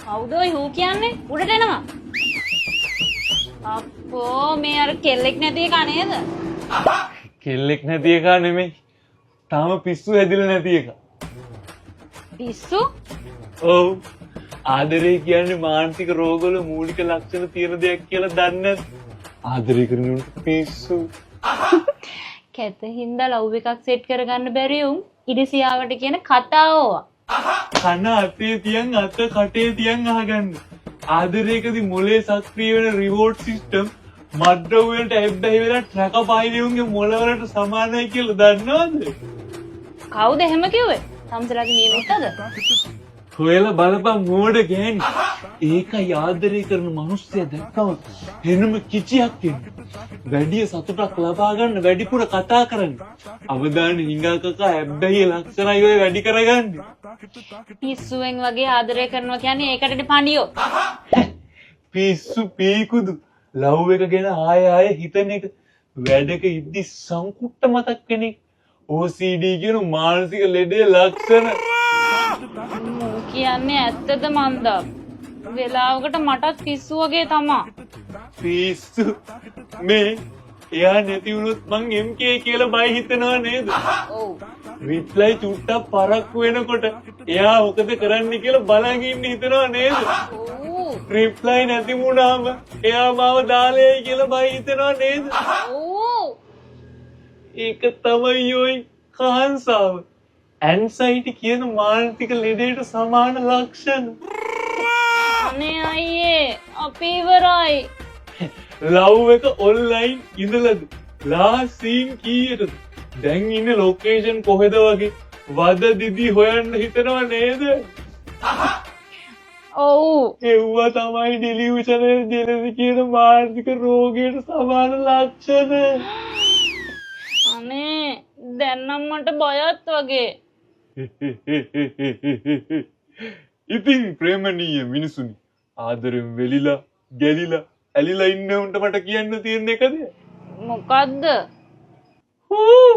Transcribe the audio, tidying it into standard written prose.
කවුද ඔය හූ කියන්නේ? උඩට එනවා. අප්පෝ මේ අර කෙල්ලෙක් නැති එක නේද? කෙල්ලෙක් නැති එක නෙමෙයි. තාම පිස්සු හැදිලා නැති එක. පිස්සු? ඔව්. ආදරේ කියන්නේ මානසික රෝගවල මූලික ලක්ෂණ තියෙන දෙයක් කියලා දන්නේ නැත්. ආදරේ කරන උන්ට පිස්සු. කැත හින්දා ලව් එකක් සෙට් කරගන්න බැරි උන් ඉරිසියාවට කියන කතාව ඕවා. කන අතේ තියන් අත කටේ තියන් අහගන්න. ආදරේකදී මොලේ සක්‍රිය වෙන රිවෝඩ් සිස්ටම් මඩ්ඩ වලට ඇබ්බැහි වෙලා ට්‍රක පායිලියුන්ගේ මොළ වලට සමානයි කියලා දන්නවද? කවුද එහෙම කිව්වේ? සම්සලාගේ නියමිතද? හොයලා බලපන් මෝඩ ගෑණි. ඒකයි ආදරේ කරන මිනිස්සයා දැක්කම එනම කිචියක් එන්නේ. වැඩි සතුටක් ලබා ගන්න වැඩිපුර කතා කරන්න. අවදාන හිඟා කකා හැබ්බැහි ලක්ෂණයි ඔය වැඩි කරගන්නේ. පිස්සුවෙන් වගේ ආදරය කරනවා කියන්නේ ඒකටනේ පණියෝ. පිස්සු පීකුදු ලව් එක ගැන ආයෙ හිතන එක වැඩක ඉද්දි සංකුට්ට මතක් කෙනෙක්. OCD කියන මානසික ලෙඩේ ලක්ෂණ. කියන්නේ ඇත්තද මන්දා? වෙලාවකට මටත් පිස්සු වගේ තමා. පිස්සු මේ එයා නැති වුණොත් මං MK කියලා බය හිතනවා නේද? ඔව්. රිප්ලයි චුට්ටක් පරක්කු වෙනකොට එයා මොකද කරන්න කියලා බලන් ඉන්න හිතනවා නේද? ඔව්. රිප්ලයි නැති වුණාම එයා මාව දාලේයි කියලා බය හිතනවා නේද? ඔව්. ඒක තමයි ඔය කාන්සාව. ඇන්සයිටි කියන මානසික ලෙඩේට සමාන ලක්ෂණ. අනේ අයියේ අපි ඉවරයි. ලව් එක ඔන්ලයින් ඉඳලද ලාස්ට් සීන් කීයටද? දැන් ඉන්නේ ලොකේෂන් කොහෙද වගේ වද දිදි හොයන්න හිතනවා නේද? ඔව්. ඒවා තමයි ඩිලියුෂනල් ජෙලසි කියන මානසික රෝගයට සමාන ලක්ෂණ. අනේ දැන් නම් මට බයත් වගේ. ඉතින් ප්‍රේමණීය මිනිසුනි ආදරෙන් වෙලිලා ගැලිලා ඇලිලා ඉන්න උන්ට මට කියන්න තියෙන එකද? මොකද්ද? හූ